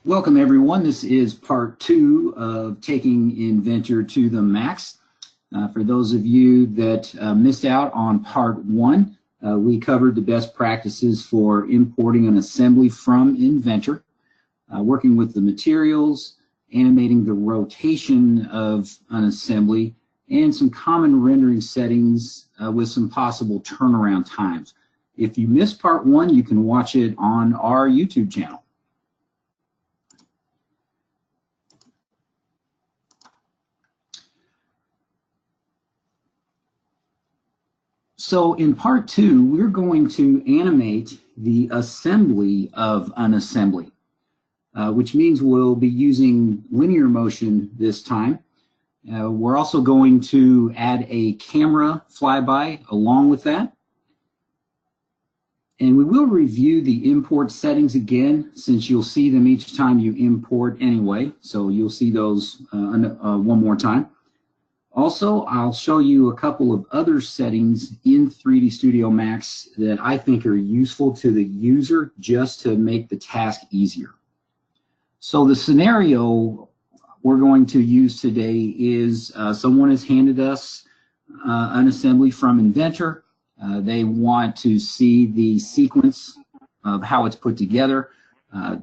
Welcome everyone. This is part 2 of taking Inventor to the max. For those of you that missed out on part 1, we covered the best practices for importing an assembly from Inventor, working with the materials, animating the rotation of an assembly, and some common rendering settings with some possible turnaround times. If you missed part 1, you can watch it on our YouTube channel. So in part 2, we're going to animate the assembly of an assembly, which means we'll be using linear motion this time. We're also going to add a camera flyby along with that. And we will review the import settings again, since you'll see them each time you import anyway. So you'll see those one more time. Also, I'll show you a couple of other settings in 3D Studio Max that I think are useful to the user just to make the task easier. So the scenario we're going to use today is someone has handed us an assembly from Inventor. They want to see the sequence of how it's put together.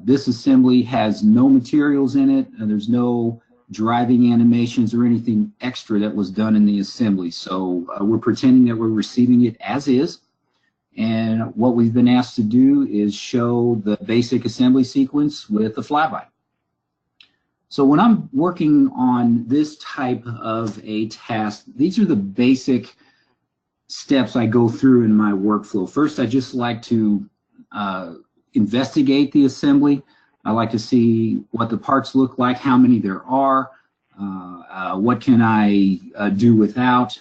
This assembly has no materials in it. There's no driving animations or anything extra that was done in the assembly. So we're pretending that we're receiving it as is. And what we've been asked to do is show the basic assembly sequence with a flyby. So when I'm working on this type of a task, these are the basic steps I go through in my workflow. First, I just like to investigate the assembly. I like to see what the parts look like, how many there are, what can I do without,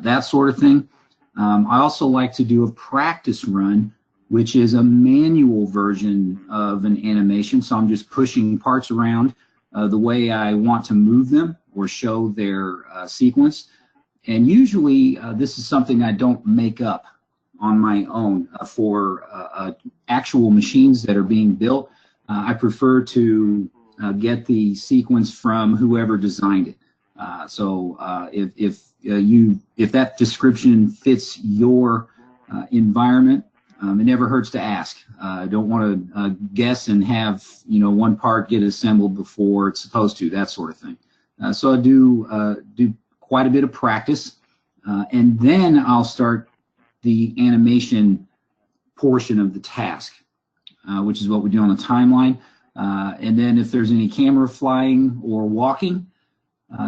that sort of thing. I also like to do a practice run, which is a manual version of an animation. So I'm just pushing parts around the way I want to move them or show their sequence. And usually this is something I don't make up on my own for actual machines that are being built. I prefer to get the sequence from whoever designed it. So if that description fits your environment, it never hurts to ask. I don't want to guess and have one part get assembled before it's supposed to, that sort of thing. So I do quite a bit of practice, and then I'll start the animation portion of the task. Which is what we do on the timeline. And then if there's any camera flying or walking,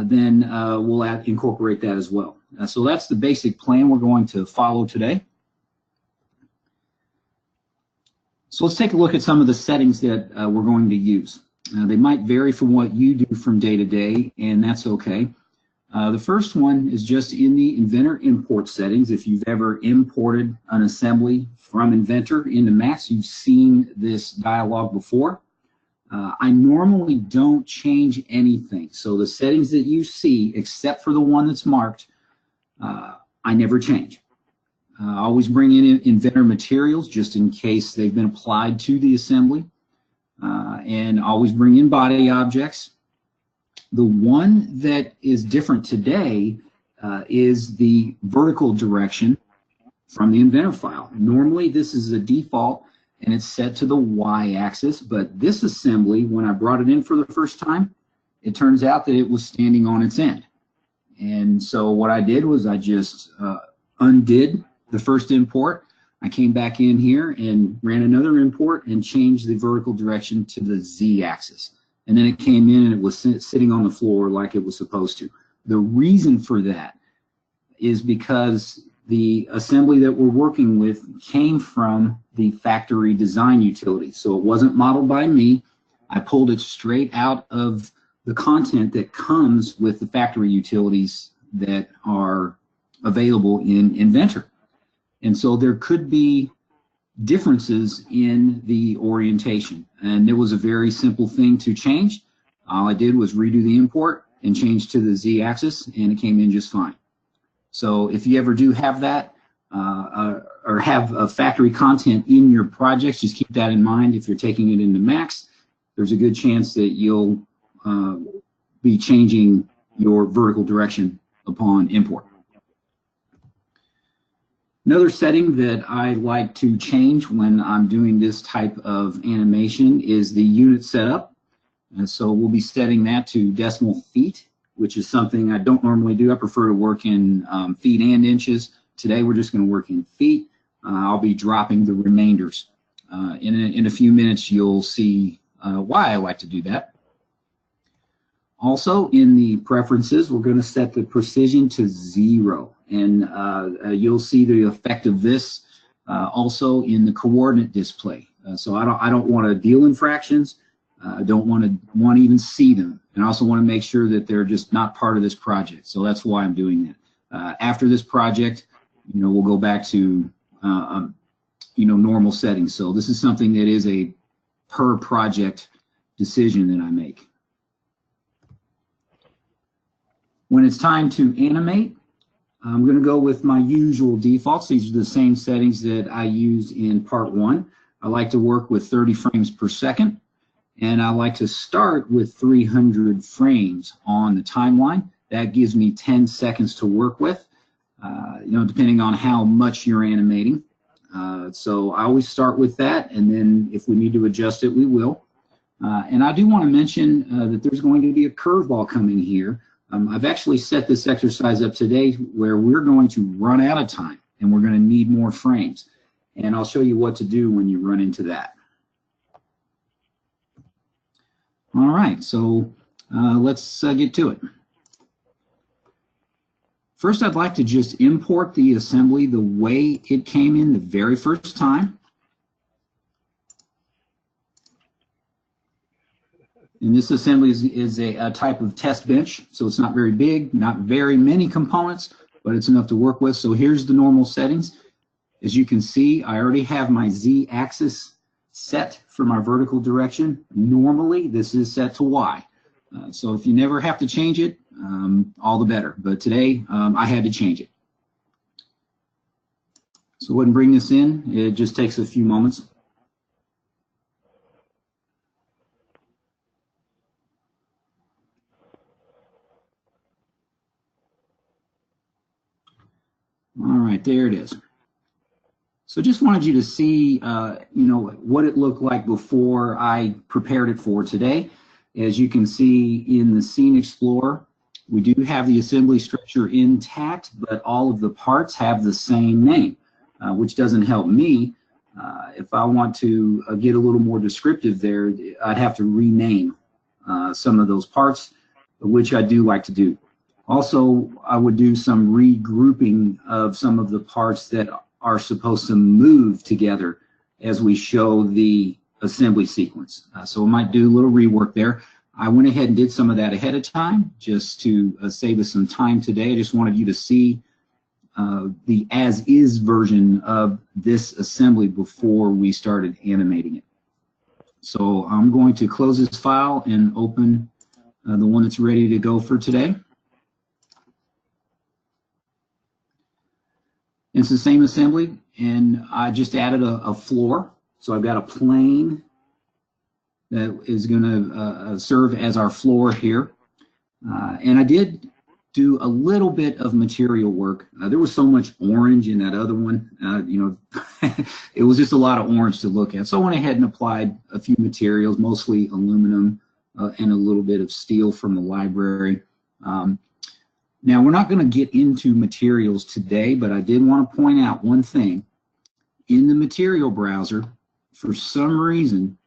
then we'll incorporate that as well. So that's the basic plan we're going to follow today. So let's take a look at some of the settings that we're going to use. They might vary from what you do from day to day, and that's okay. The first one is just in the Inventor import settings. If you've ever imported an assembly from Inventor into Max, you've seen this dialog before. I normally don't change anything. So the settings that you see, except for the one that's marked, I never change. I always bring in Inventor materials just in case they've been applied to the assembly, and always bring in body objects. The one that is different today is the vertical direction from the Inventor file. Normally this is a default and it's set to the y-axis, but this assembly, when I brought it in for the first time, it turns out that it was standing on its end. And so what I did was I just undid the first import. I came back in here and ran another import and changed the vertical direction to the z-axis. And then it came in and it was sitting on the floor like it was supposed to. The reason for that is because the assembly that we're working with came from the factory design utility. So it wasn't modeled by me. I pulled it straight out of the content that comes with the factory utilities that are available in Inventor. And so there could be differences in the orientation. And it was a very simple thing to change. All I did was redo the import and change to the z-axis, and it came in just fine. So if you ever do have that, or have a factory content in your projects, just keep that in mind if you're taking it into Max. there's a good chance that you'll be changing your vertical direction upon import. Another setting that I like to change when I'm doing this type of animation is the unit setup. And so we'll be setting that to decimal feet, which is something I don't normally do. I prefer to work in feet and inches. Today we're just going to work in feet. I'll be dropping the remainders. In a few minutes you'll see why I like to do that. Also, in the preferences, we're going to set the precision to 0, and you'll see the effect of this also in the coordinate display. So I don't want to deal in fractions. I don't want to even see them, and I also want to make sure that they're just not part of this project. So that's why I'm doing that. After this project, we'll go back to normal settings. So this is something that is a per project decision that I make. When it's time to animate, I'm going to go with my usual defaults. These are the same settings that I used in part 1. I like to work with 30 frames per second, and I like to start with 300 frames on the timeline. That gives me 10 seconds to work with, depending on how much you're animating. So I always start with that, and then if we need to adjust it, we will. And I do want to mention that there's going to be a curveball coming here. I've actually set this exercise up today where we're going to run out of time and we're going to need more frames. And I'll show you what to do when you run into that. All right, so let's get to it. First, I'd like to just import the assembly the way it came in the very first time. And this assembly is a type of test bench, so it's not very big, not very many components, but it's enough to work with. So here's the normal settings. As you can see, I already have my Z-axis set for my vertical direction. Normally, this is set to Y. So if you never have to change it, all the better. But today, I had to change it. So go ahead and bring this in. It just takes a few moments. All right, there it is. So just wanted you to see, what it looked like before I prepared it for today. As you can see in the Scene Explorer, we do have the assembly structure intact, but all of the parts have the same name, which doesn't help me. If I want to get a little more descriptive there, I'd have to rename some of those parts, which I do like to do. Also, I would do some regrouping of some of the parts that are supposed to move together as we show the assembly sequence. So I might do a little rework there. I went ahead and did some of that ahead of time just to save us some time today. I just wanted you to see the as-is version of this assembly before we started animating it. So I'm going to close this file and open the one that's ready to go for today. It's the same assembly, and I just added a floor. So I've got a plane that is going to serve as our floor here. And I did do a little bit of material work. There was so much orange in that other one, it was just a lot of orange to look at. So I went ahead and applied a few materials, mostly aluminum and a little bit of steel from the library. Now, we're not going to get into materials today, but I did want to point out one thing. In the material browser, for some reason,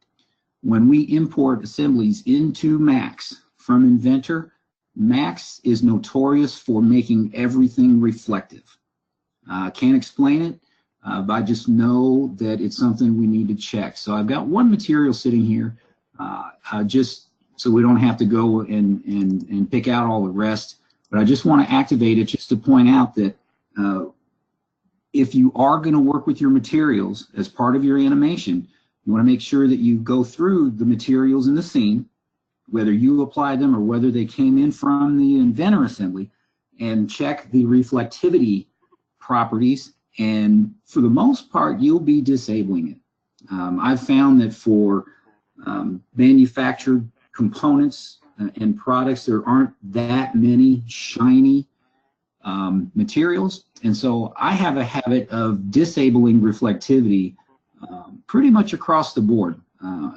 when we import assemblies into Max from Inventor, Max is notorious for making everything reflective. I can't explain it, but I just know that it's something we need to check. So I've got one material sitting here, just so we don't have to go and pick out all the rest. But I just want to activate it just to point out that if you are going to work with your materials as part of your animation, you want to make sure that you go through the materials in the scene, whether you applied them or whether they came in from the Inventor assembly, and check the reflectivity properties. And for the most part, you'll be disabling it. I've found that for manufactured components and products. There aren't that many shiny materials, and so I have a habit of disabling reflectivity pretty much across the board.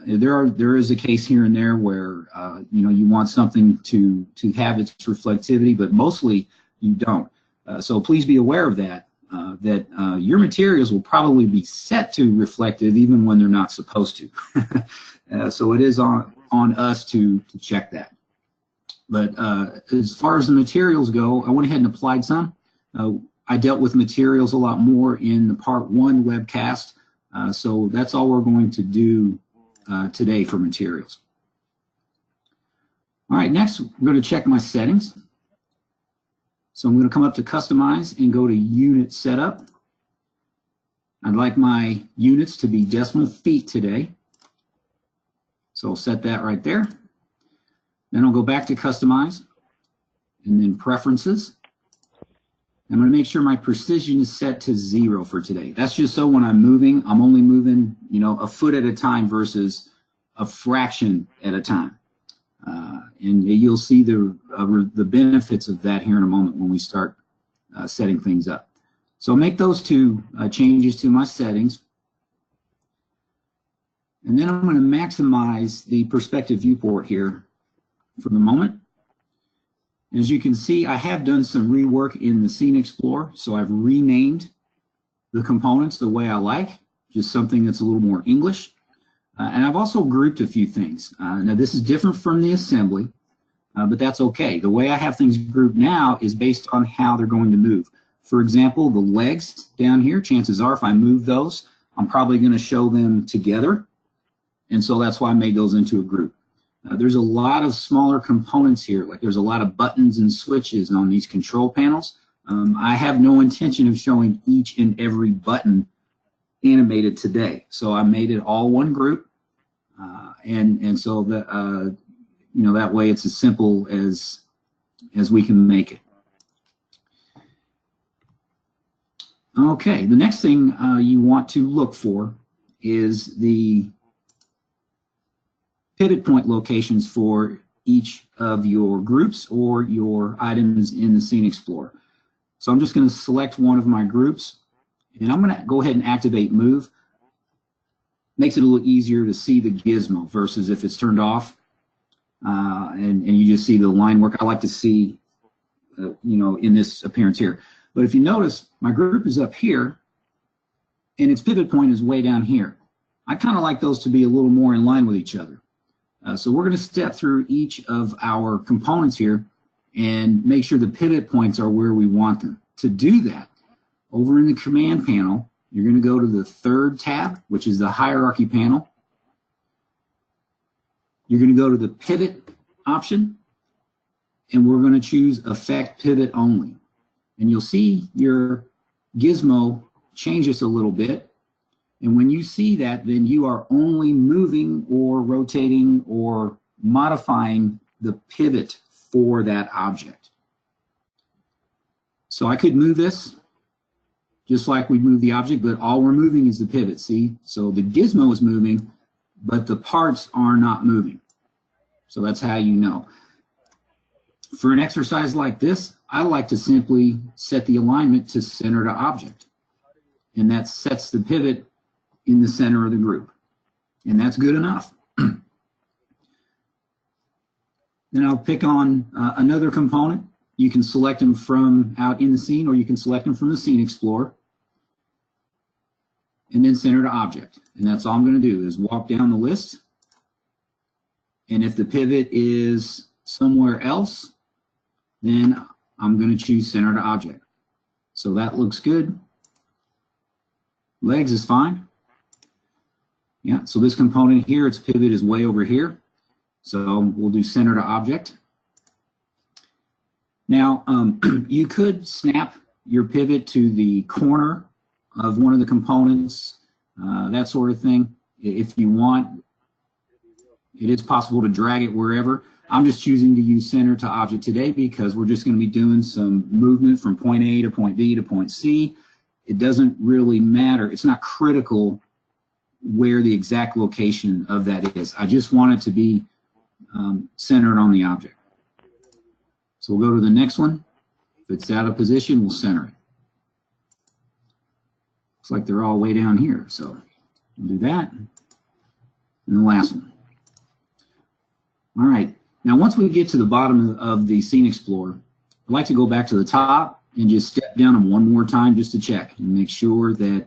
There is a case here and there where you want something to have its reflectivity, but mostly you don't. So please be aware of that. Your materials will probably be set to reflective even when they're not supposed to. So it is on us to check that. But as far as the materials go, I went ahead and applied some. I dealt with materials a lot more in the part 1 webcast. So that's all we're going to do today for materials. All right, next we're going to check my settings. So I'm going to come up to Customize and go to Unit Setup. I'd like my units to be decimal feet today. So I'll set that right there. Then I'll go back to Customize and then Preferences. I'm going to make sure my precision is set to 0 for today. That's just so when I'm moving, I'm only moving, a foot at a time versus a fraction at a time. And you'll see the benefits of that here in a moment when we start setting things up. So I'll make those 2 changes to my settings. And then I'm going to maximize the perspective viewport here for the moment. As you can see, I have done some rework in the Scene Explorer, so I've renamed the components the way I like, just something that's a little more English. And I've also grouped a few things. Now this is different from the assembly, but that's okay. The way I have things grouped now is based on how they're going to move. For example, the legs down here, chances are if I move those, I'm probably going to show them together. And so that's why I made those into a group. There's a lot of smaller components here, like there's a lot of buttons and switches on these control panels. I have no intention of showing each and every button animated today, so I made it all one group, and so that that way it's as simple as we can make it. Okay, the next thing you want to look for is the pivot point locations for each of your groups or your items in the Scene Explorer. So I'm just going to select one of my groups, and I'm going to go ahead and activate Move. Makes it a little easier to see the gizmo versus if it's turned off, and you just see the line work. I like to see, in this appearance here. But if you notice, my group is up here, and its pivot point is way down here. I kind of like those to be a little more in line with each other. So we're going to step through each of our components here and make sure the pivot points are where we want them. To do that, over in the command panel, you're going to go to the 3rd tab, which is the hierarchy panel. You're going to go to the pivot option, and we're going to choose Effect Pivot Only. And you'll see your gizmo changes a little bit. And when you see that, then you are only moving or rotating or modifying the pivot for that object. So I could move this just like we move the object, but all we're moving is the pivot, see? So the gizmo is moving, but the parts are not moving. So that's how you know. For an exercise like this, I like to simply set the alignment to center to object. And that sets the pivot in the center of the group. And that's good enough. Then I'll pick on another component. You can select them from out in the scene, or you can select them from the Scene Explorer. And then center to object. And that's all I'm going to do is walk down the list. And if the pivot is somewhere else, then I'm going to choose center to object. So that looks good. Legs is fine. Yeah, so this component here, its pivot is way over here. So we'll do center to object. Now, you could snap your pivot to the corner of one of the components, that sort of thing. If you want, it is possible to drag it wherever. I'm just choosing to use center to object today because we're just going to be doing some movement from point A to point B to point C. It doesn't really matter. It's not critical where the exact location of that is. I just want it to be centered on the object. So we'll go to the next one. If it's out of position, we'll center it. Looks like they're all way down here, so we'll do that. And the last one. All right, now once we get to the bottom of the Scene Explorer, I'd like to go back to the top and just step down them one more time just to check and make sure that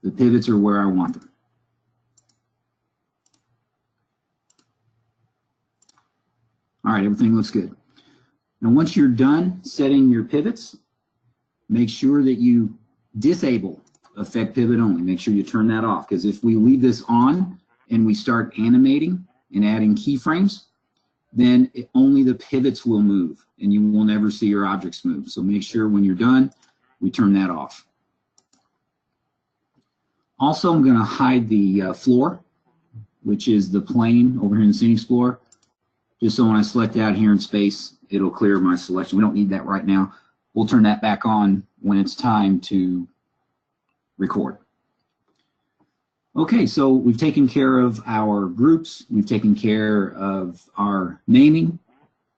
the pivots are where I want them. All right, everything looks good. Now once you're done setting your pivots, make sure that you disable Affect Pivot Only. Make sure you turn that off, because if we leave this on and we start animating and adding keyframes, then only the pivots will move and you will never see your objects move. So make sure when you're done, we turn that off. Also, I'm going to hide the floor, which is the plane over here in the Scene Explorer, just so when I select out here in space, it'll clear my selection. We don't need that right now. We'll turn that back on when it's time to record. Okay, so we've taken care of our groups. We've taken care of our naming,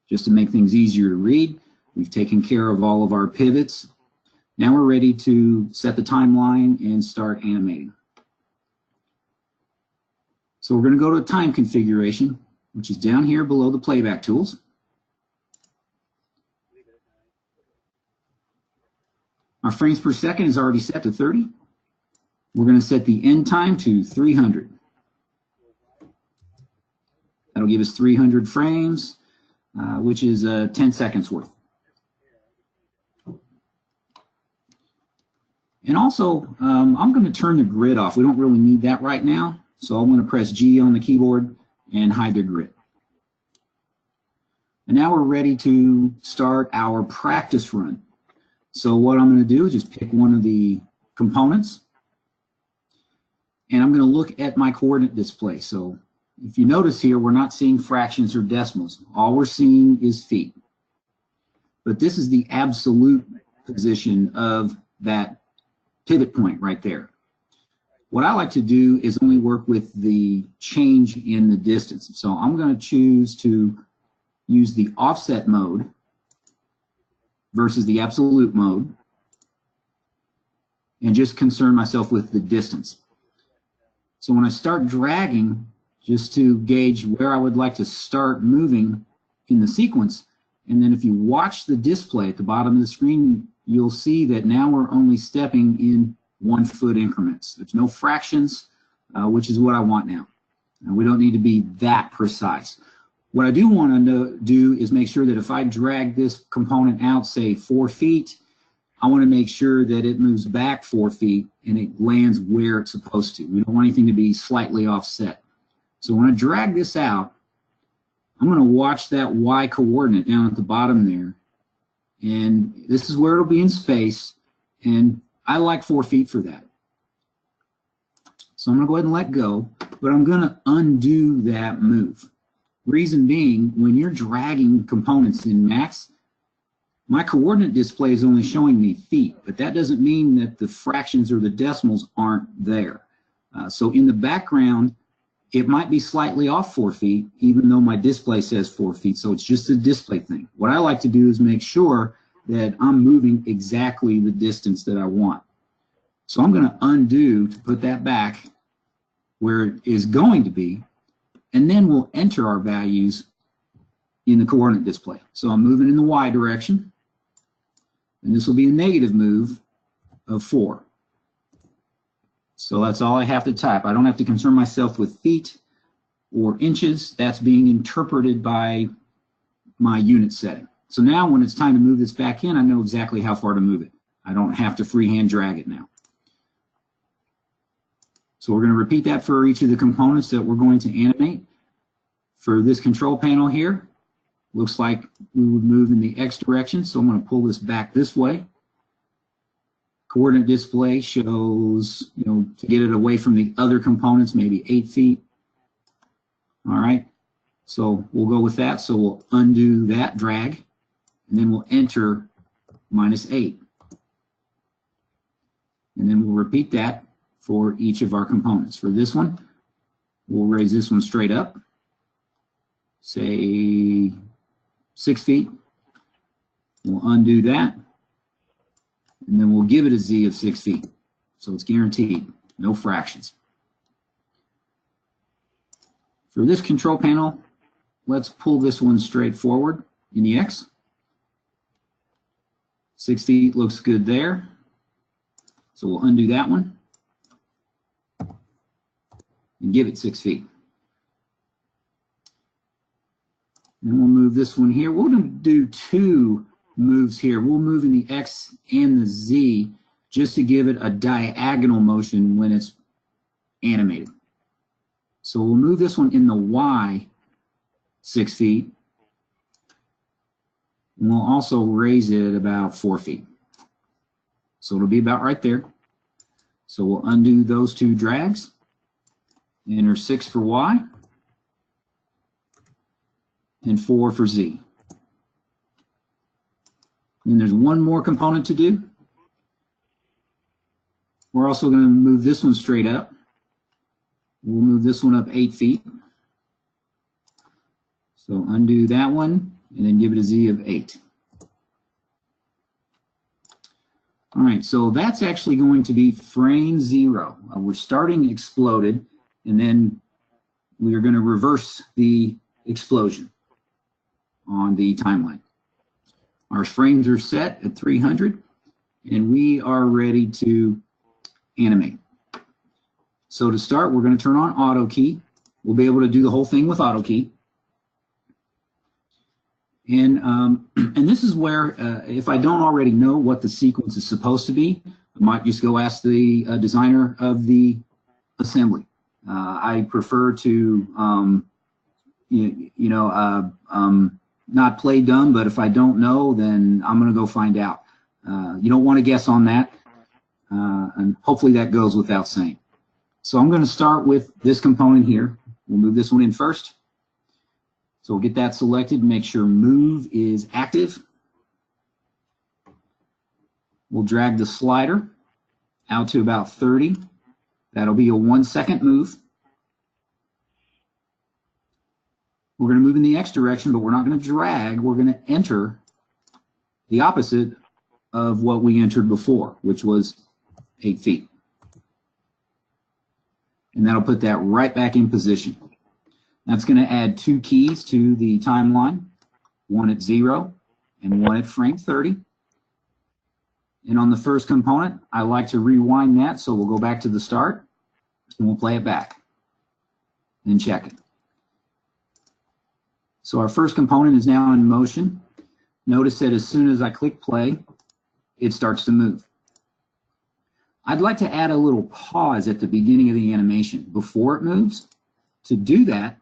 just to make things easier to read. We've taken care of all of our pivots. Now we're ready to set the timeline and start animating. So we're going to go to time configuration, which is down here below the playback tools. Our frames per second is already set to 30. We're going to set the end time to 300. That'll give us 300 frames, which is 10 seconds worth. And also, I'm going to turn the grid off. We don't really need that right now, so I'm going to press G on the keyboard and hide the grid. And now we're ready to start our practice run. So what I'm going to do is just pick one of the components, and I'm going to look at my coordinate display. So if you notice here, we're not seeing fractions or decimals. All we're seeing is feet. But this is the absolute position of that pivot point right there. What I like to do is only work with the change in the distance. So I'm going to choose to use the offset mode versus the absolute mode and just concern myself with the distance. So when I start dragging, just to gauge where I would like to start moving in the sequence, and then if you watch the display at the bottom of the screen, you'll see that now we're only stepping in 1 foot increments. There's no fractions, which is what I want now. And we don't need to be that precise. What I do want to do is make sure that if I drag this component out, say 4 feet, I want to make sure that it moves back 4 feet and it lands where it's supposed to. We don't want anything to be slightly offset. So when I drag this out, I'm going to watch that Y coordinate down at the bottom there. And this is where it'll be in space. And I like 4 feet for that. So I'm going to go ahead and let go, but I'm going to undo that move. Reason being, when you're dragging components in Max, my coordinate display is only showing me feet, but that doesn't mean that the fractions or the decimals aren't there. So in the background, it might be slightly off 4 feet, even though my display says 4 feet. So it's just a display thing. What I like to do is make sure that I'm moving exactly the distance that I want. So I'm going to undo to put that back where it is going to be, and then we'll enter our values in the coordinate display. So I'm moving in the Y direction, and this will be a negative move of 4. So that's all I have to type. I don't have to concern myself with feet or inches. That's being interpreted by my unit setting. So now when it's time to move this back in, I know exactly how far to move it. I don't have to freehand drag it now. So we're going to repeat that for each of the components that we're going to animate. For this control panel here, looks like we would move in the X direction, so I'm going to pull this back this way. Coordinate display shows, to get it away from the other components, maybe 8 feet. All right, so we'll go with that. So we'll undo that drag, and then we'll enter -8. And then we'll repeat that for each of our components. For this one, we'll raise this one straight up, say 6 feet. We'll undo that, and then we'll give it a Z of 6 feet. So it's guaranteed, no fractions. For this control panel, let's pull this one straight forward in the X. 6 feet looks good there. So we'll undo that one and give it 6 feet. Then we'll move this one here. We're going to do 2 moves here. We'll move in the X and the Z just to give it a diagonal motion when it's animated. So we'll move this one in the Y 6 feet. And we'll also raise it about 4 feet. So it'll be about right there. So we'll undo those 2 drags. Enter 6 for Y and 4 for Z. And there's one more component to do. We're also going to move this one straight up. We'll move this one up 8 feet. So undo that one and then give it a Z of 8. All right, so that's actually going to be frame 0. We're starting exploded, and then we are going to reverse the explosion on the timeline. Our frames are set at 300, and we are ready to animate. So to start, we're going to turn on AutoKey. We'll be able to do the whole thing with AutoKey. And this is where, if I don't already know what the sequence is supposed to be, I might just go ask the designer of the assembly. I prefer to, not play dumb, but if I don't know, then I'm going to go find out. You don't want to guess on that, and hopefully that goes without saying. So I'm going to start with this component here. We'll move this one in first. So we'll get that selected, make sure move is active. We'll drag the slider out to about 30. That'll be a 1-second move. We're going to move in the X direction, but we're not going to drag. We're going to enter the opposite of what we entered before, which was 8 feet. And that'll put that right back in position. That's going to add 2 keys to the timeline, one at 0 and one at frame 30. And on the first component, I like to rewind that, so we'll go back to the start and we'll play it back and check it. So our first component is now in motion. Notice that as soon as I click play, it starts to move. I'd like to add a little pause at the beginning of the animation before it moves. To do that,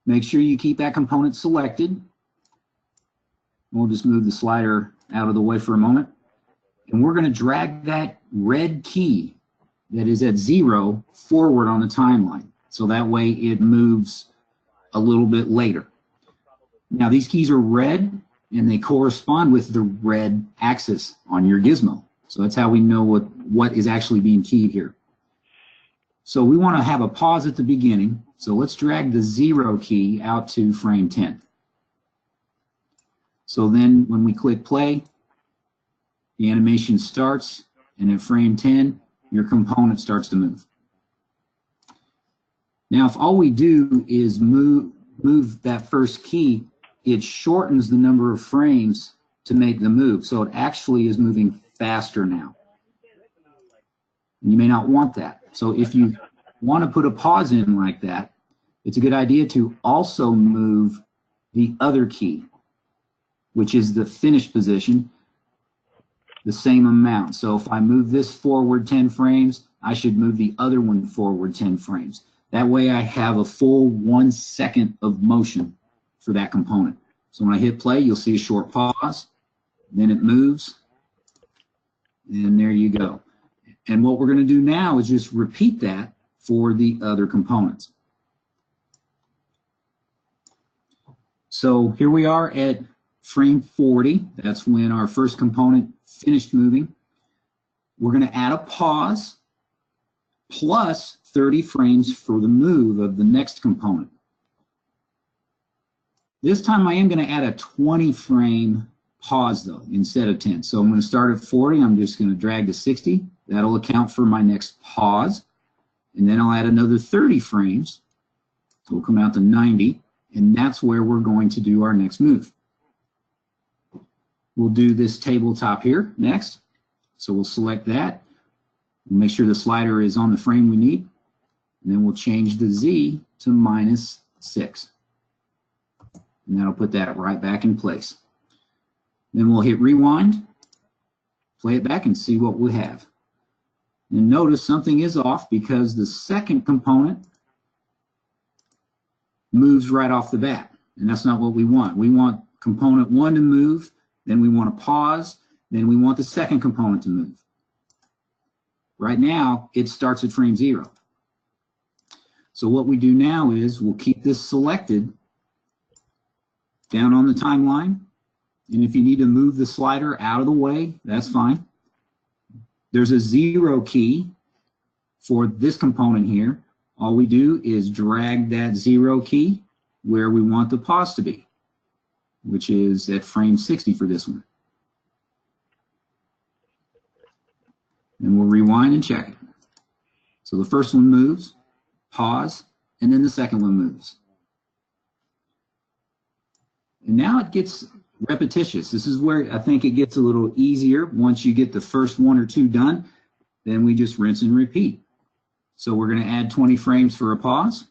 make sure you keep that component selected. We'll just move the slider out of the way for a moment. And we're going to drag that red key that is at 0 forward on the timeline. So that way it moves a little bit later. Now these keys are red and they correspond with the red axis on your gizmo. So that's how we know what is actually being keyed here. So we want to have a pause at the beginning. So let's drag the 0 key out to frame 10. So then when we click play, the animation starts, and at frame 10, your component starts to move. Now, if all we do is move that first key, it shortens the number of frames to make the move. So it actually is moving faster now. You may not want that. So if you want to put a pause in like that, it's a good idea to also move the other key, which is the finish position, the same amount. So if I move this forward 10 frames, I should move the other one forward 10 frames. That way I have a full 1 second of motion for that component. So when I hit play, you'll see a short pause, then it moves, and there you go. And what we're going to do now is just repeat that for the other components. So here we are at frame 40. That's when our first component finished moving. We're going to add a pause plus 30 frames for the move of the next component. This time I am going to add a 20 frame pause though, instead of 10. So I'm going to start at 40. I'm just going to drag to 60. That'll account for my next pause. And then I'll add another 30 frames. So we'll come out to 90. And that's where we're going to do our next move. We'll do this tabletop here next. So we'll select that. Make sure the slider is on the frame we need. And then we'll change the Z to -6. And that'll put that right back in place. Then we'll hit rewind, play it back, and see what we have. And notice something is off because the second component moves right off the bat. And that's not what we want. We want component 1 to move, then we want to pause, then we want the second component to move. Right now, it starts at frame 0. So what we do now is we'll keep this selected down on the timeline. And if you need to move the slider out of the way, that's fine. There's a 0 key for this component here. All we do is drag that 0 key where we want the pause to be, which is at frame 60 for this one. And we'll rewind and check it. So the first one moves, pause, and then the second one moves. And now it gets repetitious. This is where I think it gets a little easier. Once you get the first 1 or 2 done, then we just rinse and repeat. So we're going to add 20 frames for a pause,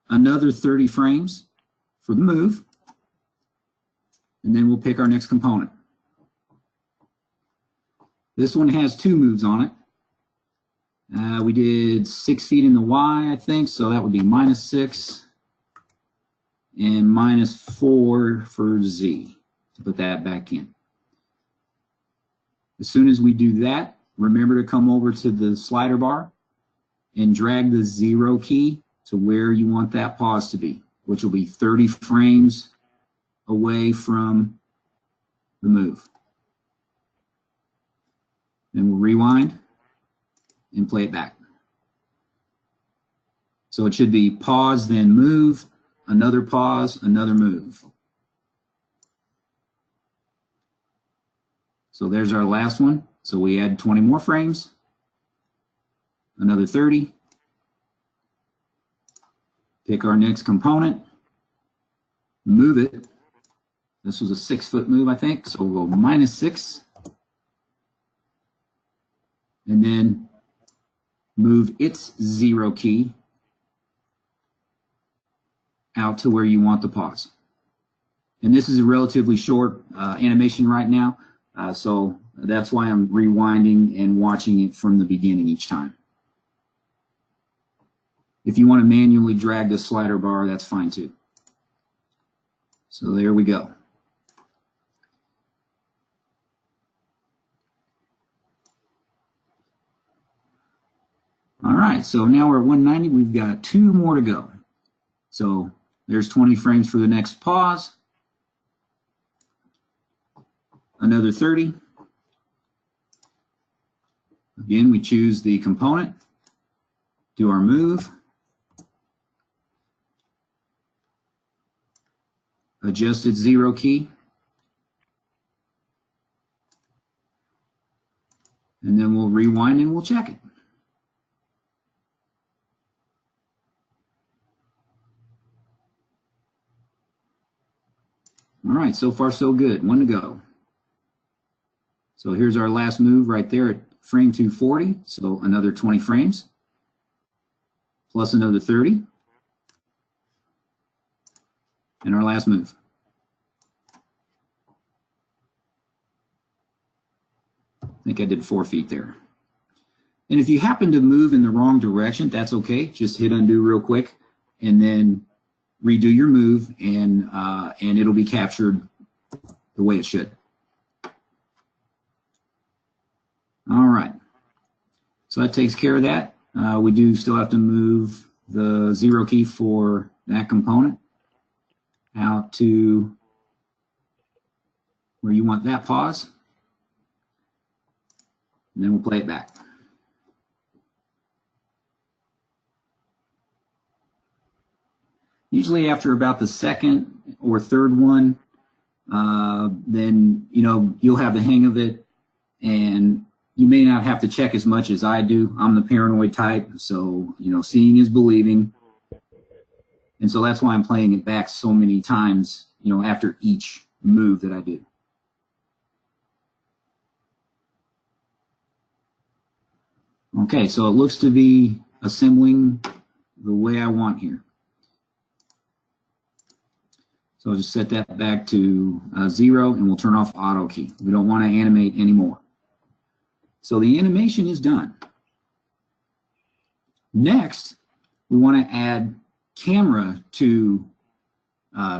another 30 frames for the move, and then we'll pick our next component. This one has 2 moves on it. We did 6 feet in the Y, I think, so that would be -6 and -4 for Z to put that back in. As soon as we do that, remember to come over to the slider bar and drag the 0 key to where you want that pause to be, which will be 30 frames away from the move. Then we'll rewind and play it back. So it should be pause, then move, another pause, another move. So there's our last one. So we add 20 more frames, another 30. Pick our next component, move it. This was a 6-foot move, I think, so we'll go -6. And then move its 0 key out to where you want the pause. And this is a relatively short animation right now, so that's why I'm rewinding and watching it from the beginning each time. If you want to manually drag the slider bar, that's fine too. So there we go. All right, so now we're at 190. We've got 2 more to go. So there's 20 frames for the next pause. Another 30. Again, we choose the component, do our move, adjust its 0 key, and then we'll rewind and we'll check it. All right, so far so good. 1 to go. So here's our last move right there at frame 240. So another 20 frames, plus another 30. And our last move. I think I did 4 feet there. And if you happen to move in the wrong direction, that's okay. Just hit undo real quick and then redo your move, and it'll be captured the way it should. All right, so that takes care of that. We do still have to move the 0 key for that component out to where you want that pause, and then we'll play it back. Usually after about the second or third one, then you'll have the hang of it, and you may not have to check as much as I do. I'm the paranoid type, so seeing is believing, and so that's why I'm playing it back so many times, after each move that I do. Okay, so it looks to be assembling the way I want here. So I'll just set that back to 0, and we'll turn off AutoKey. We don't want to animate anymore. So the animation is done. Next, we want to add camera to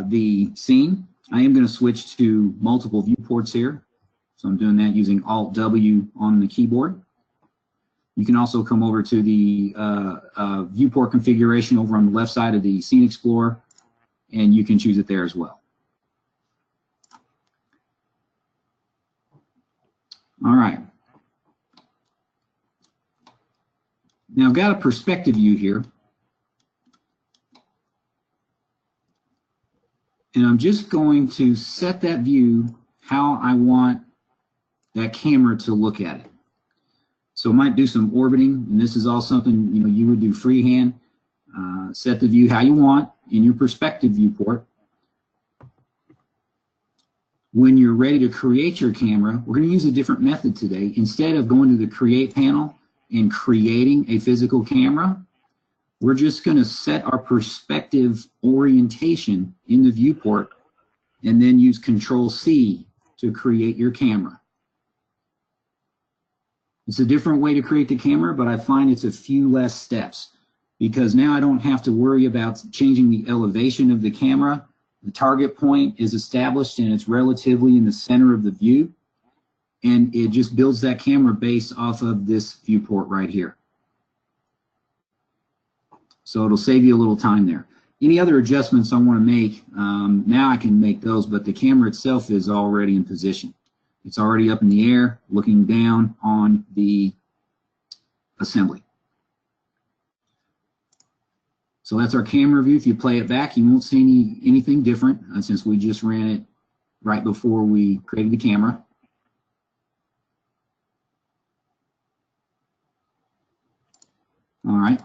the scene. I am going to switch to multiple viewports here. So I'm doing that using Alt-W on the keyboard. You can also come over to the viewport configuration over on the left side of the Scene Explorer, and you can choose it there as well. All right. Now I've got a perspective view here, and I'm just going to set that view how I want that camera to look at it. So I might do some orbiting, and this is all something you would do freehand. Set the view how you want in your perspective viewport. When you're ready to create your camera, we're going to use a different method today. Instead of going to the Create panel and creating a physical camera, we're just going to set our perspective orientation in the viewport and then use Control-C to create your camera. It's a different way to create the camera, but I find it's a few less steps, because now I don't have to worry about changing the elevation of the camera. The target point is established and it's relatively in the center of the view, and it just builds that camera base off of this viewport right here. So it'll save you a little time there. Any other adjustments I want to make, now I can make those, but the camera itself is already in position. It's already up in the air, looking down on the assembly. So that's our camera view. If you play it back, you won't see anything different since we just ran it right before we created the camera. All right,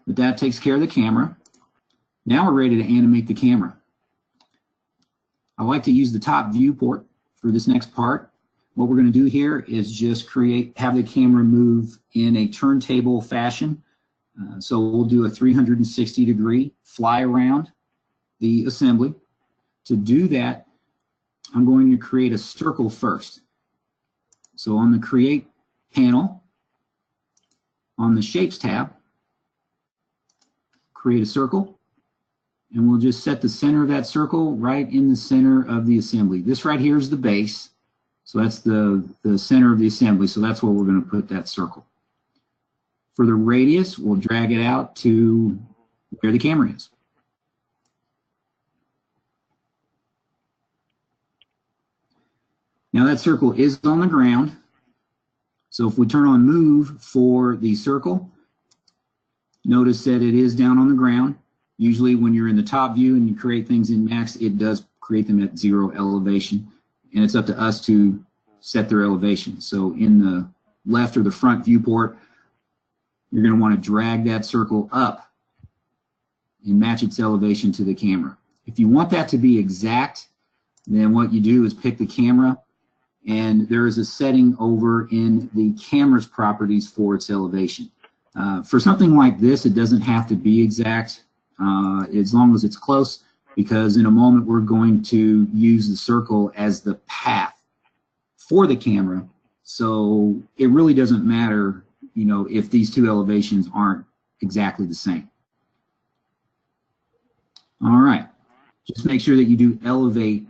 but that takes care of the camera. Now we're ready to animate the camera. I like to use the top viewport for this next part. What we're going to do here is just have the camera move in a turntable fashion. So we'll do a 360-degree fly around the assembly. To do that, I'm going to create a circle first. So on the Create panel, on the Shapes tab, create a circle, and we'll just set the center of that circle right in the center of the assembly. This right here is the base, so that's the center of the assembly, so that's where we're going to put that circle. For the radius, we'll drag it out to where the camera is. Now that circle is on the ground, so if we turn on Move for the circle, notice that it is down on the ground. Usually when you're in the top view and you create things in Max, it does create them at 0 elevation, and it's up to us to set their elevation. So in the left or the front viewport, you're going to want to drag that circle up and match its elevation to the camera. If you want that to be exact, then what you do is pick the camera, and there is a setting over in the camera's properties for its elevation. For something like this, it doesn't have to be exact as long as it's close, because in a moment we're going to use the circle as the path for the camera. So it really doesn't matter, if these two elevations aren't exactly the same. All right, just make sure that you do elevate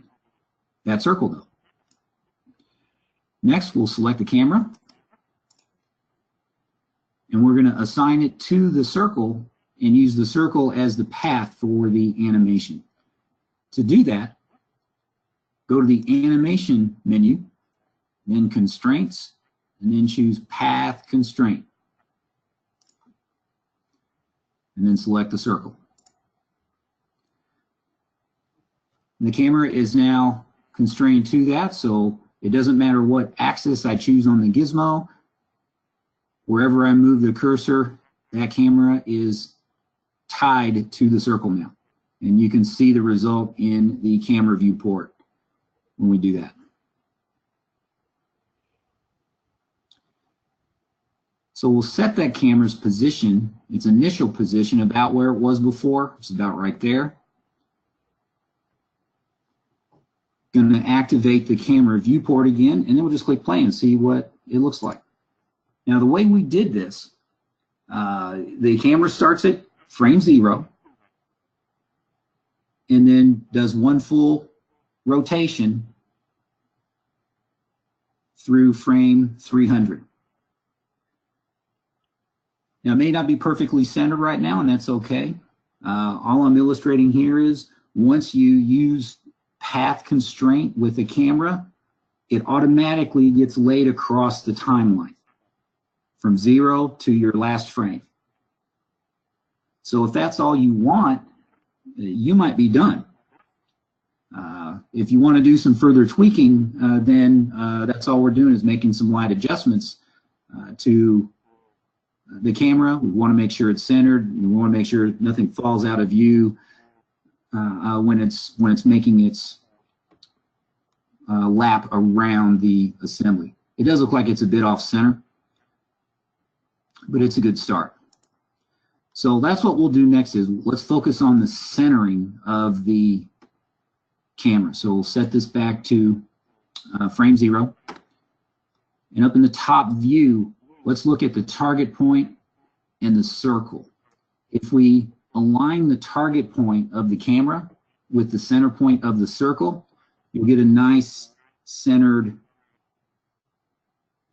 that circle though. Next, we'll select the camera, and we're going to assign it to the circle and use the circle as the path for the animation. To do that, go to the Animation menu, then Constraints, and then choose Path Constraint, and then select the circle. camera is now constrained to that, so it doesn't matter what axis I choose on the gizmo. Wherever I move the cursor, that camera is tied to the circle now. And you can see the result in the camera viewport when we do that. So we'll set that camera's position, its initial position, about where it was before. It's about right there. Going to activate the camera viewport again, and then we'll just click play and see what it looks like. Now, the way we did this, the camera starts at frame 0 and then does one full rotation through frame 300. Now, it may not be perfectly centered right now, and that's okay. All I'm illustrating here is once you use path constraint with the camera, it automatically gets laid across the timeline from 0 to your last frame. So if that's all you want, you might be done. If you want to do some further tweaking, then that's all we're doing is making some light adjustments to the camera. We want to make sure it's centered. We want to make sure nothing falls out of view when it's making its lap around the assembly. It does look like it's a bit off center, but it's a good start. So that's what we'll do next is let's focus on the centering of the camera. So we'll set this back to frame 0. And up in the top view, let's look at the target point and the circle. If we align the target point of the camera with the center point of the circle, you'll get a nice centered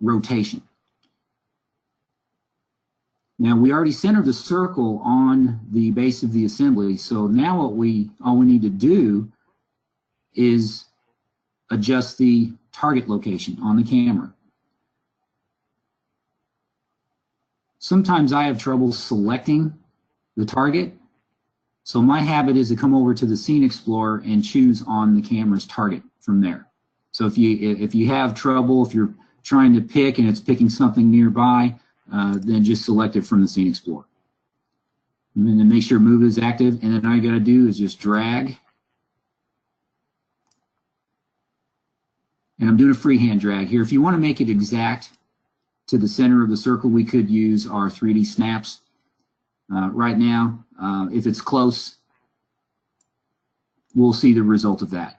rotation. Now, we already centered the circle on the base of the assembly, so now all we need to do is adjust the target location on the camera. Sometimes I have trouble selecting the target, so my habit is to come over to the Scene Explorer and choose on the camera's target from there. So if you have trouble, if you're trying to pick and it's picking something nearby, then just select it from the Scene Explorer. And then make sure Move is active, and then all you got to do is just drag. And I'm doing a freehand drag here. If you want to make it exact to the center of the circle, we could use our 3D snaps. Right now, if it's close, we'll see the result of that.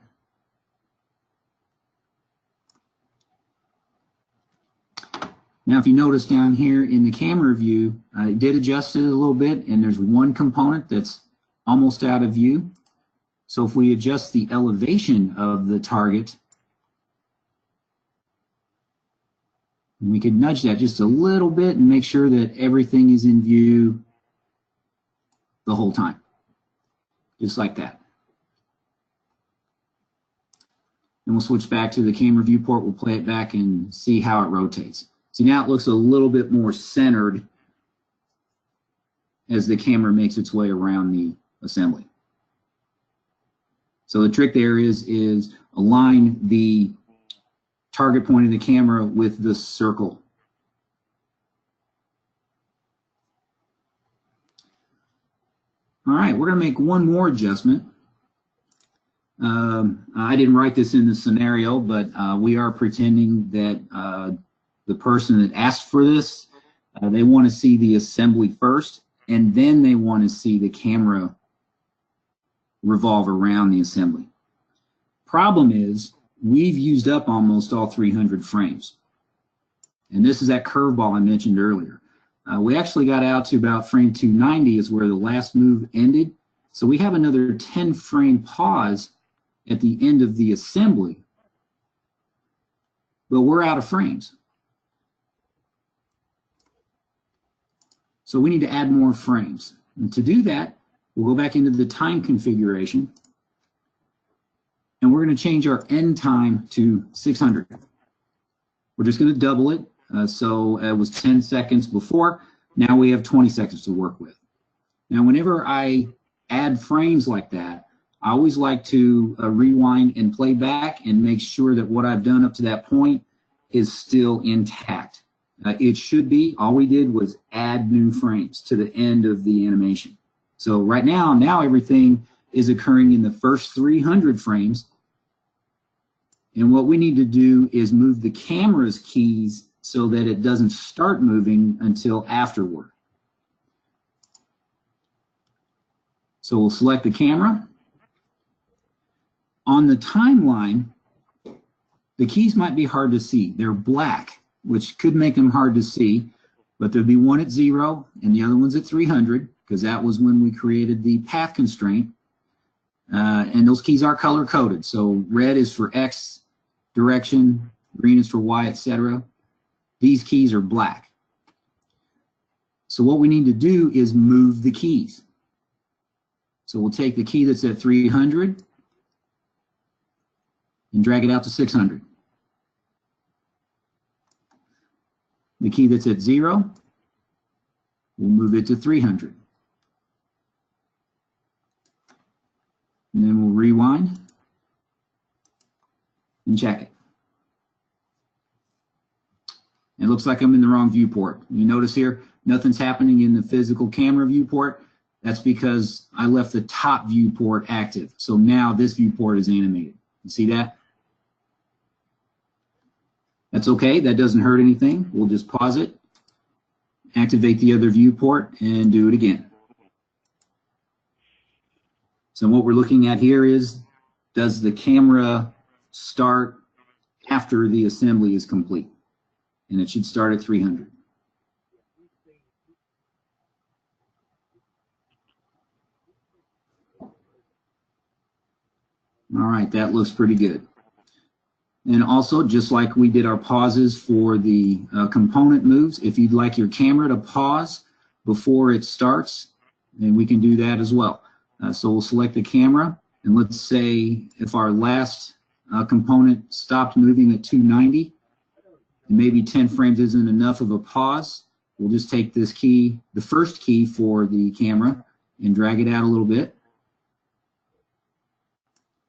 Now, if you notice down here in the camera view, it did adjust it a little bit, and there's one component that's almost out of view. So if we adjust the elevation of the target, we could nudge that just a little bit and make sure that everything is in view the whole time, just like that. And we'll switch back to the camera viewport. We'll play it back and see how it rotates. See, now it looks a little bit more centered as the camera makes its way around the assembly. So the trick there is align the target point of the camera with the circle. All right, we're going to make one more adjustment. I didn't write this in the scenario, but we are pretending that the person that asked for this, they want to see the assembly first, and then they want to see the camera revolve around the assembly. Problem is, we've used up almost all 300 frames. And this is that curveball I mentioned earlier. We actually got out to about frame 290 is where the last move ended. So we have another 10 frame pause at the end of the assembly, but we're out of frames. So we need to add more frames. And to do that, we'll go back into the time configuration, and we're going to change our end time to 600. We're just going to double it. So it was 10 seconds before. Now we have 20 seconds to work with. Now, whenever I add frames like that, I always like to rewind and play back and make sure that what I've done up to that point is still intact. It should be. All we did was add new frames to the end of the animation. So right now everything is occurring in the first 300 frames. And what we need to do is move the camera's keys so that it doesn't start moving until afterward. So we'll select the camera. On the timeline, the keys might be hard to see. They're black, which could make them hard to see, but there'll be one at 0 and the other one's at 300, because that was when we created the path constraint. And those keys are color coded. So red is for X direction, green is for Y, etc. These keys are black. So what we need to do is move the keys. So we'll take the key that's at 300 and drag it out to 600. The key that's at 0, we'll move it to 300. And then we'll rewind and check it. It looks like I'm in the wrong viewport. You notice here, nothing's happening in the physical camera viewport. That's because I left the top viewport active. So now this viewport is animated. You see that? That's okay, that doesn't hurt anything. We'll just pause it, activate the other viewport, and do it again. So what we're looking at here is, does the camera start after the assembly is complete? And it should start at 300. All right, that looks pretty good. And also, just like we did our pauses for the component moves, if you'd like your camera to pause before it starts, then we can do that as well. So we'll select the camera, and let's say if our last component stopped moving at 290, and maybe 10 frames isn't enough of a pause, we'll just take this key, the first key for the camera, and drag it out a little bit.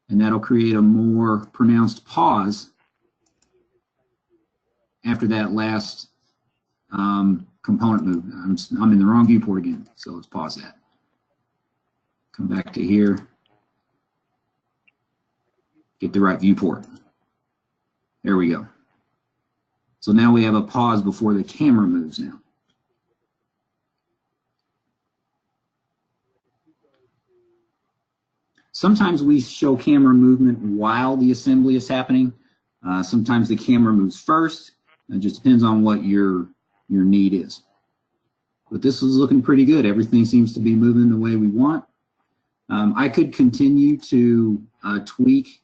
And that'll create a more pronounced pause after that last component move. I'm in the wrong viewport again, so let's pause that. Come back to here. Get the right viewport. There we go. So now we have a pause before the camera moves now. Sometimes we show camera movement while the assembly is happening. Sometimes the camera moves first. It just depends on what your need is. But this is looking pretty good. Everything seems to be moving the way we want. I could continue to tweak,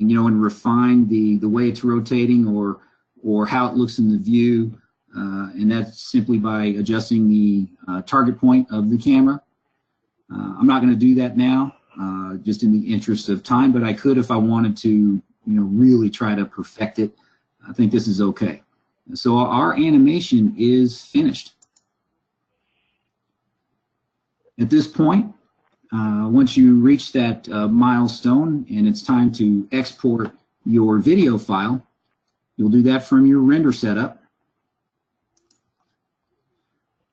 and refine the way it's rotating or how it looks in the view, and that's simply by adjusting the target point of the camera. I'm not going to do that now. Just in the interest of time, but I could if I wanted to, really try to perfect it. I think this is okay. So our animation is finished. At this point, once you reach that milestone and it's time to export your video file, you'll do that from your render setup.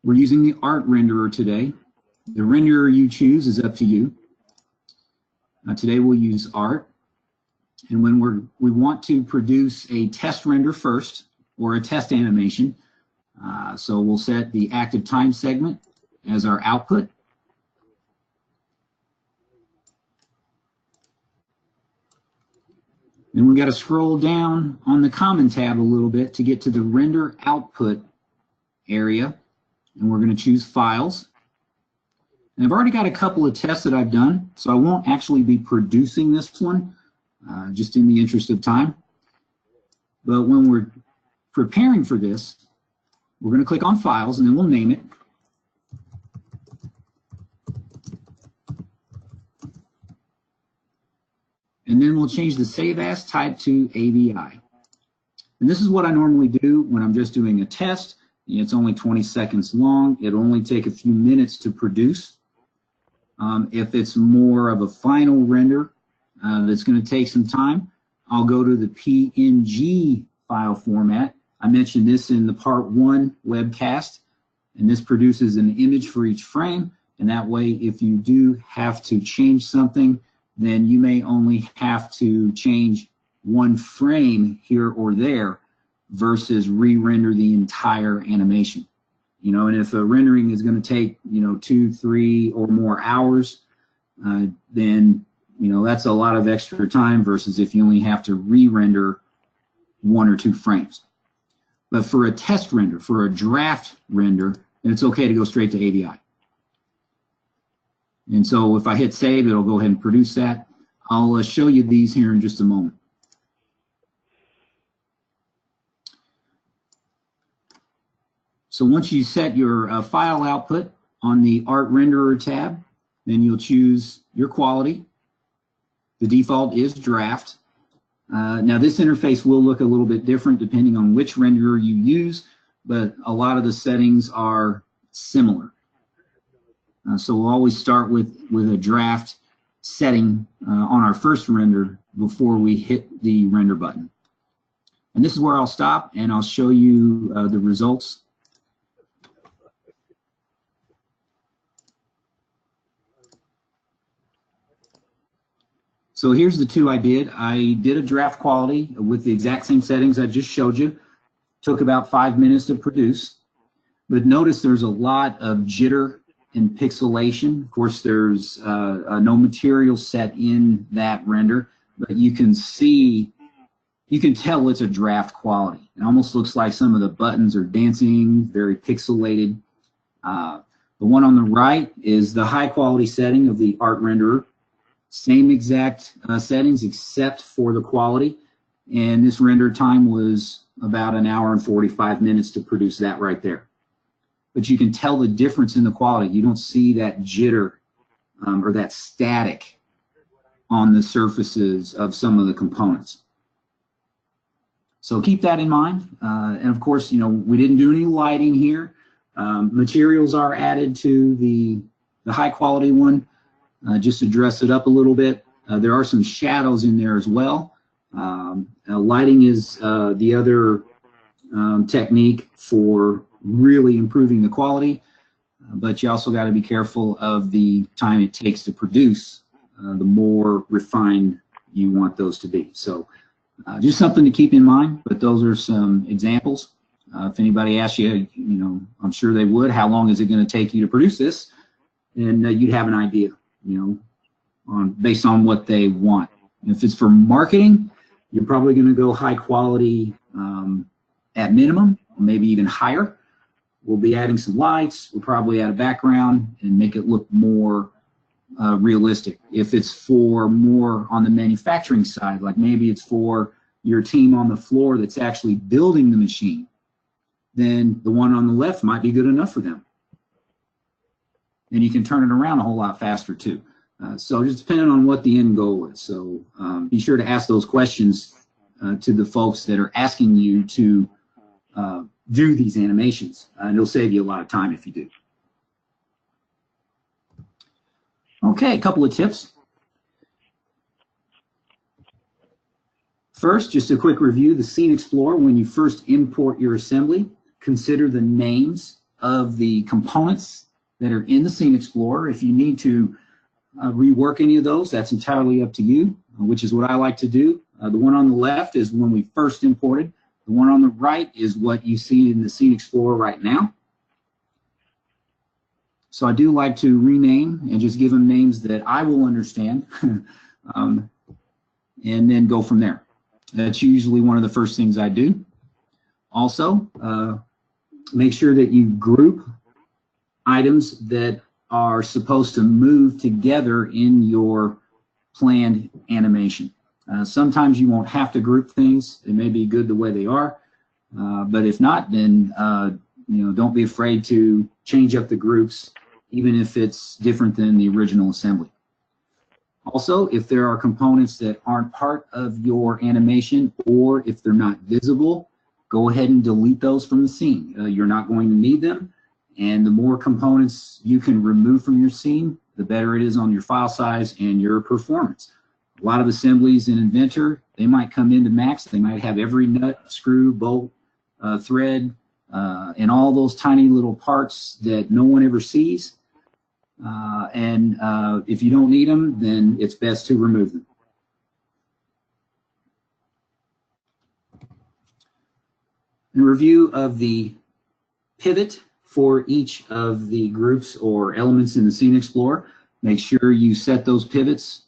We're using the art renderer today. The renderer you choose is up to you. Today we'll use art, and when we want to produce a test render first, or a test animation, so we'll set the active time segment as our output. Then we've got to scroll down on the common tab a little bit to get to the render output area, and we're going to choose files. And I've already got a couple of tests that I've done, so I won't actually be producing this one, just in the interest of time. But when we're preparing for this, we're going to click on Files, and then we'll name it. And then we'll change the Save As type to AVI. And this is what I normally do when I'm just doing a test. It's only 20 seconds long. It'll only take a few minutes to produce. If it's more of a final render that's going to take some time, I'll go to the PNG file format. I mentioned this in the part 1 webcast, and this produces an image for each frame. And that way, if you do have to change something, then you may only have to change one frame here or there versus re-render the entire animation. You know, and if a rendering is going to take, 2, 3 or more hours, then, that's a lot of extra time versus if you only have to re-render 1 or 2 frames. But for a test render, for a draft render, then it's okay to go straight to AVI. And so if I hit save, it'll go ahead and produce that. I'll show you these here in just a moment. So once you set your file output on the Art Renderer tab, then you'll choose your quality. The default is draft. Now this interface will look a little bit different depending on which renderer you use, but a lot of the settings are similar. So we'll always start with a draft setting on our first render before we hit the render button. And this is where I'll stop and I'll show you the results. So here's the 2 I did. I did a draft quality with the exact same settings I just showed you. Took about 5 minutes to produce. But notice there's a lot of jitter and pixelation. Of course, there's no material set in that render, but you can tell it's a draft quality. It almost looks like some of the buttons are dancing, very pixelated. The one on the right is the high quality setting of the Art Renderer. Same exact settings except for the quality, and this render time was about 1 hour and 45 minutes to produce that right there. But you can tell the difference in the quality. You don't see that jitter or that static on the surfaces of some of the components. So keep that in mind. And of course, we didn't do any lighting here. Materials are added to the high quality one. Just to dress it up a little bit. There are some shadows in there as well. Lighting is the other technique for really improving the quality, but you also got to be careful of the time it takes to produce, the more refined you want those to be. So just something to keep in mind, but those are some examples. If anybody asks you, I'm sure they would, how long is it going to take you to produce this? And you'd have an idea. Based on what they want. If it's for marketing, you're probably going to go high quality at minimum, maybe even higher. We'll be adding some lights. We'll probably add a background and make it look more realistic. If it's for more on the manufacturing side, like maybe it's for your team on the floor that's actually building the machine, then the one on the left might be good enough for them. And you can turn it around a whole lot faster too. So just depending on what the end goal is. So be sure to ask those questions to the folks that are asking you to do these animations. And it'll save you a lot of time if you do. Okay, a couple of tips. First, just a quick review, the Scene Explorer, when you first import your assembly, consider the names of the components that are in the Scene Explorer. If you need to rework any of those, that's entirely up to you, which is what I like to do. The one on the left is when we first imported. The one on the right is what you see in the Scene Explorer right now. So I do like to rename and just give them names that I will understand and then go from there. That's usually one of the first things I do. Also, make sure that you group items that are supposed to move together in your planned animation. Sometimes you won't have to group things. They may be good the way they are, but if not, then don't be afraid to change up the groups, even if it's different than the original assembly. Also, if there are components that aren't part of your animation, or if they're not visible, go ahead and delete those from the scene. You're not going to need them, And the more components you can remove from your scene, the better it is on your file size and your performance. A lot of assemblies in Inventor, they might come into Max, they might have every nut, screw, bolt, thread, and all those tiny little parts that no one ever sees. If you don't need them, then it's best to remove them. A review of the pivot for each of the groups or elements in the Scene Explorer. Make sure you set those pivots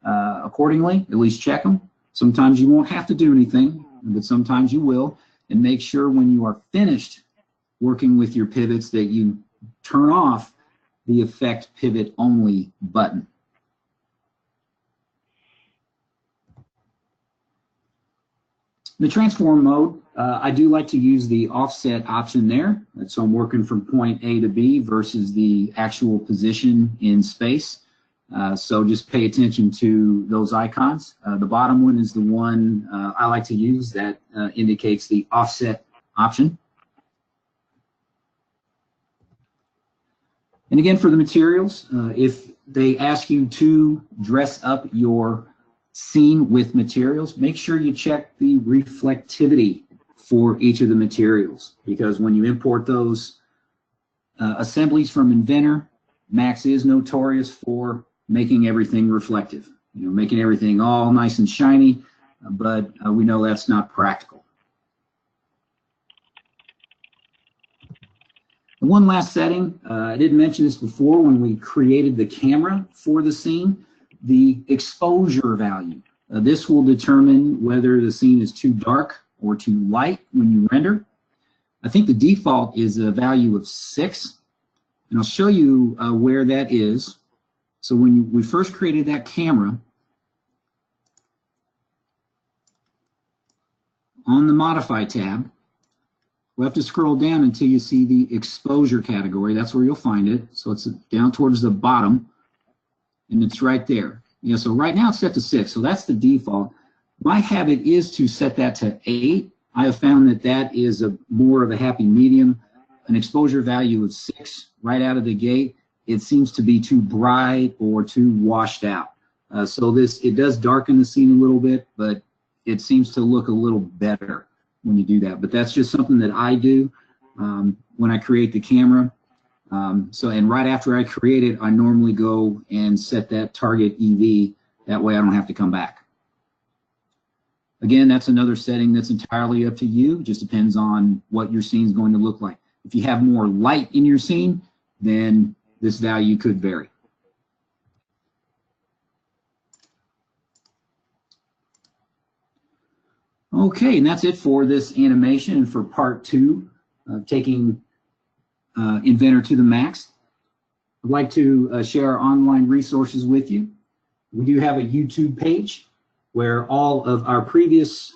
accordingly, at least check them. Sometimes you won't have to do anything, but sometimes you will. And make sure when you are finished working with your pivots that you turn off the Effect Pivot Only button. In the transform mode, I do like to use the offset option there. So I'm working from point A to B versus the actual position in space. So just pay attention to those icons. The bottom one is the one I like to use that indicates the offset option. And again, for the materials, if they ask you to dress up your scene with materials, make sure you check the reflectivity for each of the materials, because when you import those assemblies from Inventor, Max is notorious for making everything reflective, making everything all nice and shiny, but we know that's not practical. And one last setting, I didn't mention this before when we created the camera for the scene, the exposure value. This will determine whether the scene is too dark or too light when you render. I think the default is a value of 6, and I'll show you where that is. So when we first created that camera, on the Modify tab, we'll have to scroll down until you see the exposure category. That's where you'll find it. So it's down towards the bottom, and it's right there. So right now it's set to 6, so that's the default. My habit is to set that to 8. I have found that that is more of a happy medium. An exposure value of 6 right out of the gate, it seems to be too bright or too washed out. So it does darken the scene a little bit, but it seems to look a little better when you do that. But that's just something that I do when I create the camera. And right after I create it, I normally go and set that target EV. That way I don't have to come back. Again, that's another setting that's entirely up to you. It just depends on what your scene is going to look like. If you have more light in your scene, then this value could vary. Okay, and that's it for this animation and for part 2 of taking Inventor to the max. I'd like to share our online resources with you. We do have a YouTube page where all of our previous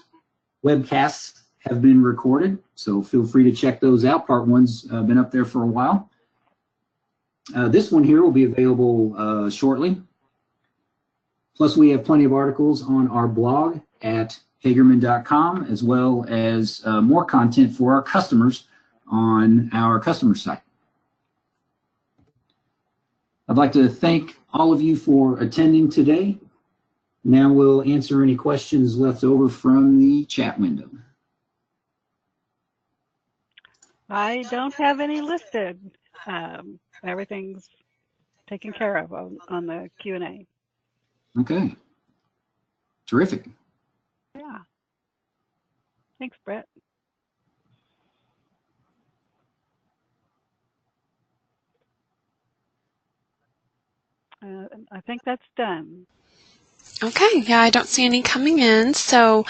webcasts have been recorded, so feel free to check those out. Part 1's been up there for a while. This one here will be available shortly. Plus, we have plenty of articles on our blog at hagerman.com, as well as more content for our customers on our customer site. I'd like to thank all of you for attending today. Now we'll answer any questions left over from the chat window. I don't have any listed. Everything's taken care of on the Q&A. Okay. Terrific. Yeah. Thanks, Brett. I think that's done. Okay, yeah, I don't see any coming in, so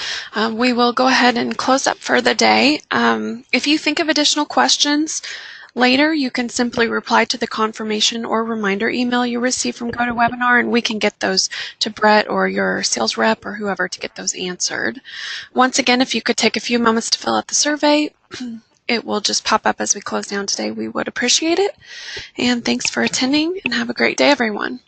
we will go ahead and close up for the day. If you think of additional questions later, you can simply reply to the confirmation or reminder email you receive from GoToWebinar, and we can get those to Brett or your sales rep or whoever to get those answered. Once again, if you could take a few moments to fill out the survey, it will just pop up as we close down today. We would appreciate it. And thanks for attending, and have a great day, everyone.